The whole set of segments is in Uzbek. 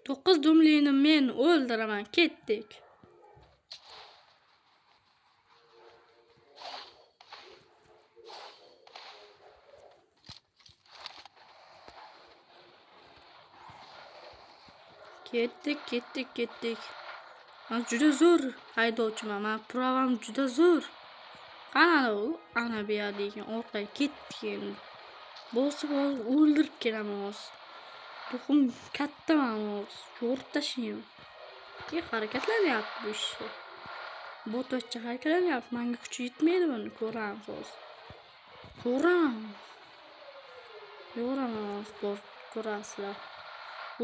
9 dumligini men o'ldiraman. Ketdik. Ketdik. Men juda zo'r haydovchiman. Men pravam juda zo'r. Qani u? Ana bu yerda ekan. Orqaga ketdik endi. Bosib o'ldirib kelaman hozir. Tuxum kattaman hozir. Yo'rib tashlayman. Harakatlanyapti bu ish. Botcha harakatlanyapti. Menga kuchi yetmaydi buni. Ko'ramiz hozir. Yo'raman hozir. Ko'rasizlar.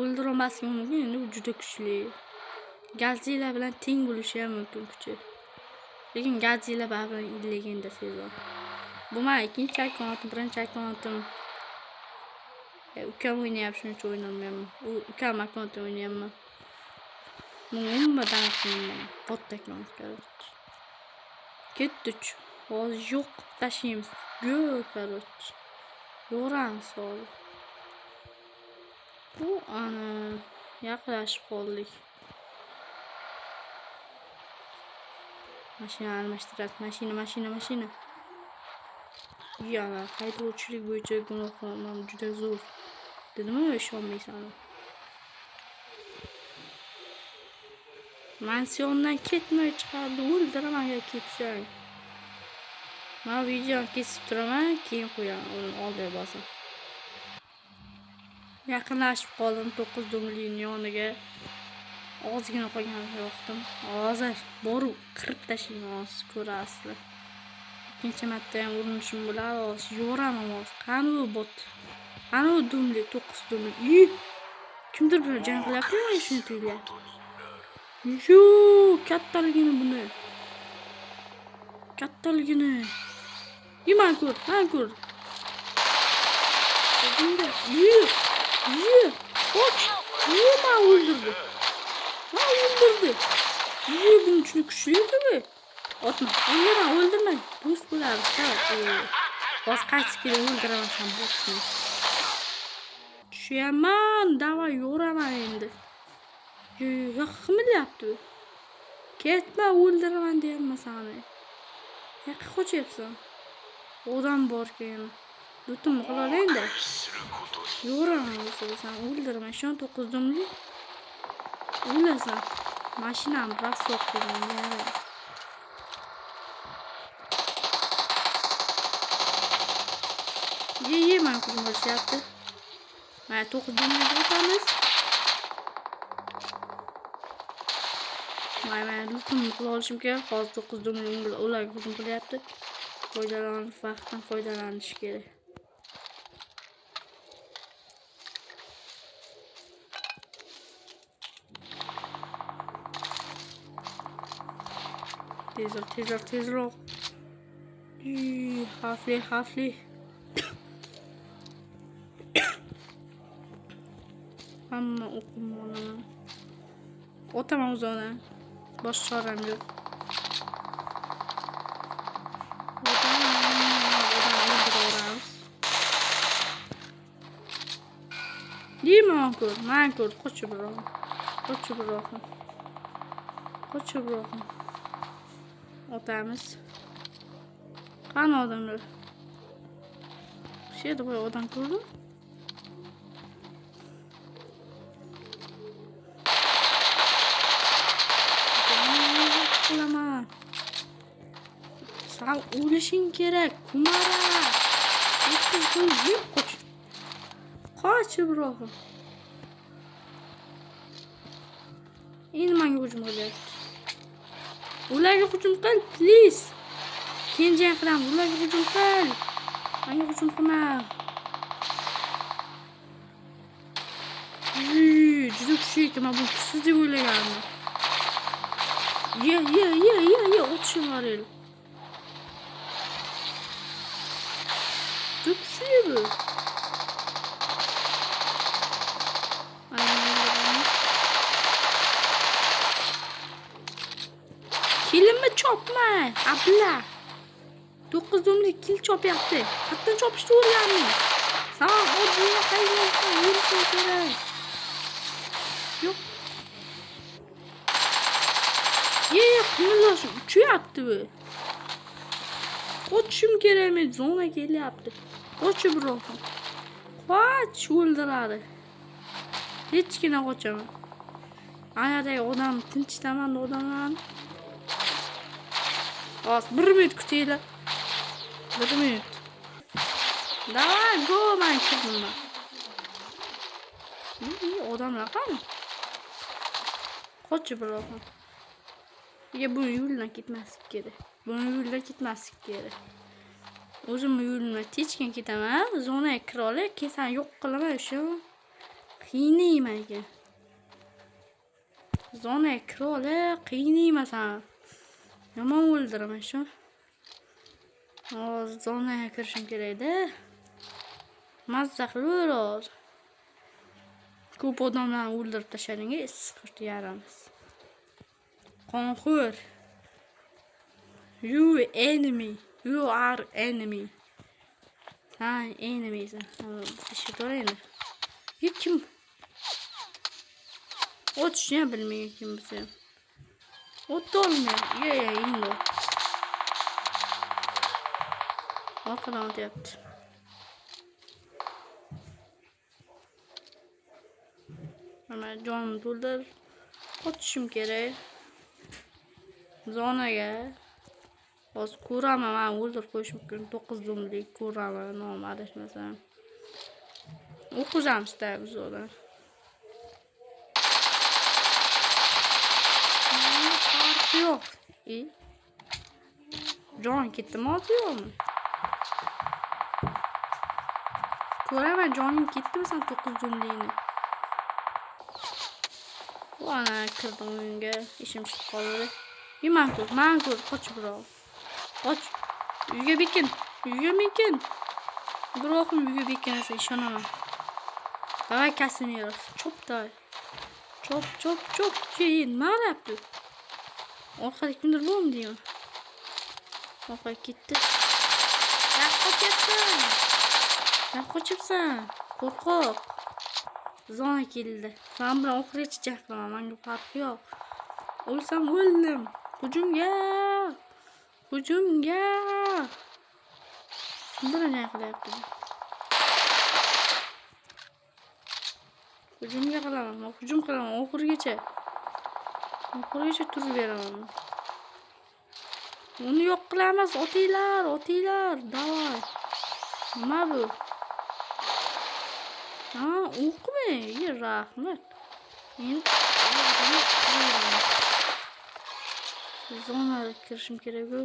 O'ldirolmaslik mumkin, endi u juda kuchli. Godzilla bilan teng bo'lishi ham mumkin kuchi. Lekin Godzilla bilan legenda sezon. Bu men ikkinchi akkauntim, birinchi akkauntim. Ukam o'ynayapti, shuning uchun o'ynamayapman. Ukam akkauntida o'ynayapman. Umuman qilmayman. Bot akkaunt короче. Ketdik. Hozir yo'q tashlaymiz. короче. Yo'ramiz hozir. Bu ana yaqinlashib qoldik. Mashina almashtiradi. Mashina. Yana haydovchilik bo'yicha gunohim juda zo'r. Dedimmi, ishonmaysan. Mansiondan ketmay chiqardi. O'ldiraman agar ketsang. Men videoni kesib turaman, keyin qo'yaman. Uni oldiga bosam. Yaqinlashib qoldim 9 dumlining yoniga. Ozgina qolgan yo'qdim. Hozir borib qirib tashlayman, ko'rasizlar. Ikkinchi marta ham urinishim bo'ladi, hozir yo'raman hozir. Qani u bot? Qani u dumli 9 dumli? Kimdir bilan jang qilyaptimi shuni tuyulyapti. Kattaligini buni. Man ko'r. Qoch. Men o'ldirdi. Bunun uchun kuchliydi bu. Otma. O'ldirmang. Do'st bo'lamiz. Boz qaytib kelib o'ldiraman botni. Tushaman, davay yo'raman endi. Qimirlayapti. Ketma, o'ldiraman deyapman seni. Yo'q, qochyapsan. Odam bor keyin. Dutim qilalayda. Yo'raman sen o'ldiraman. Shon 9 dumli. O'lasan. Mashinam rasoq qilgan yana. Men qilmashyapti. Mana 9 dumli o'tamiz. Mana lutum qila olishim kerak. Hozir 9 dumli ularga hujum qilyapti. Vaqtdan foydalanish kerak. Tezroq. Xavfli. Hamma o'qimmonaman. O'taman o'zona. Boshqa choram yo'q. Man ko'r. Qochib rohim. Otamiz. Qani odamlar? Shu yerda odam ko'rdi. Sen o'lishing kerak, kumara. Qochib rohim. Endi menga hujum qilyapti. Ularga hujum qil, please. Keyin jang qilamiz. Ularga hujum qil. Menga hujum qilma. Juda kuchli ekan, men bu kuchsiz deb o'ylagandim. Otishim var el. Juda kuchli bu. Kilimni chopma, abla. 9 dumli kil chopyapti. Qatdan chopishni o'rganing. Sen o'zingga qayerga yurishing kerak. Yo'q. Qimillashib uchyapti bu. Qochishim kerak, men zona kelyapti. Qochib rohim. Qoch, o'ldiradi. Hechgina qochaman. Anadagi odam tinchdaman odamlarni. Hozir 1 minut kutinglar. 1 minut. Davay, go, men kirdim. Odamlar qani? Qochib rohim. Bu yo'ldan ketmaslik kerak. Bu yo'ldan ketmaslik kerak. O'zim yo'limdan tinchgina ketaman. Zonaga kira olay, keyin yo'q qilaman shu. Qiynayman ekan. Zonaga kira olay, qiynayman san. Yomon o'ldiraman shu. Hozir zonaga kirishim kerak-da. Mazza qilib hozir. Ko'p odamlarni o'ldirib tashladingiz, qirti yaramiz. Qonxo'r. You enemy. You are enemy. Sen enemysan. İşi doğrayın. Kim? Otishni ham bilmaydi kim bize. Ot olmuyor. İndi. Arkadan otyapti. Hemen jonim to'ldir. Otishim kerak. Zonaga. Hozir ko'raman, men o'ldirib qo'yish mumkin. 9 zo'mlik ko'raman, nomi adashmasam. O'qizamizda biz ular. Farqi yo'q. Jon ketdimi hozir yo'qmi? Ko'raman, jonim ketdimi sen 9 zo'mlikni? Ana kirdim o'yinga, ishim chiqib qoldi. Man ko'r, qochib birav. Qoch. Uyga bekin. Biroqim uyga bekinasa ishonaman. Davay Kasimiro. Chop davay. Chop. Keyin nima qilyapti? Orqada kimdir bormi deyman. Orqaga ketdi. Qochibsan. Qo'rqoq. Zona keldi. Men bilan oxirigacha jang qilaman. Menga farqi yo'q. O'lsam o'ldim. Hujumga. Kim bilan jang qilyapti? Hujumga qilaman. Oxirigacha turib beraman. Uni yo'q qilamiz. Otinglar. Davay. Nima bu? O'qmi? Rahmat. Zonaga kirishim kerak-ku.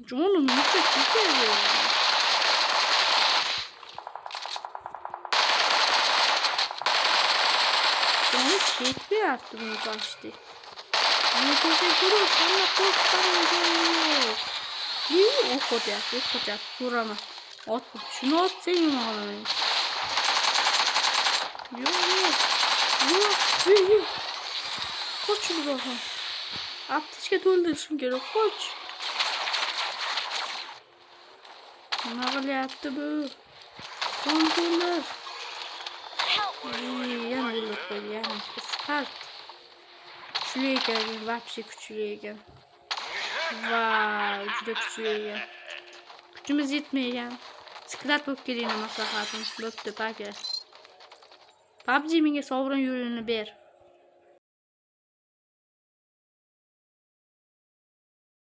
Jonim nima ketdi? Jonim ketmayapti buni qilishdi. Nega ko'rib, qanday qo'rqdim. O'qotyapti. Ko'raman. Shuni otsang nima qilaman? Yo'q. Qoch buroqqa. Aptechka to'ldirishim kerak. Qoch. Nima qilyapti bu? To'ldir. Yana o'lib qo'ygan. Ispart. Kuchli ekan, вообще kuchli ekan. Vay, juda kuchli ekan. Kuchimiz yetmagan. Sklat bo'lib kelinglar maslahatim. Bo'pti, paka. PUBG menga sovrin yo'lini ber.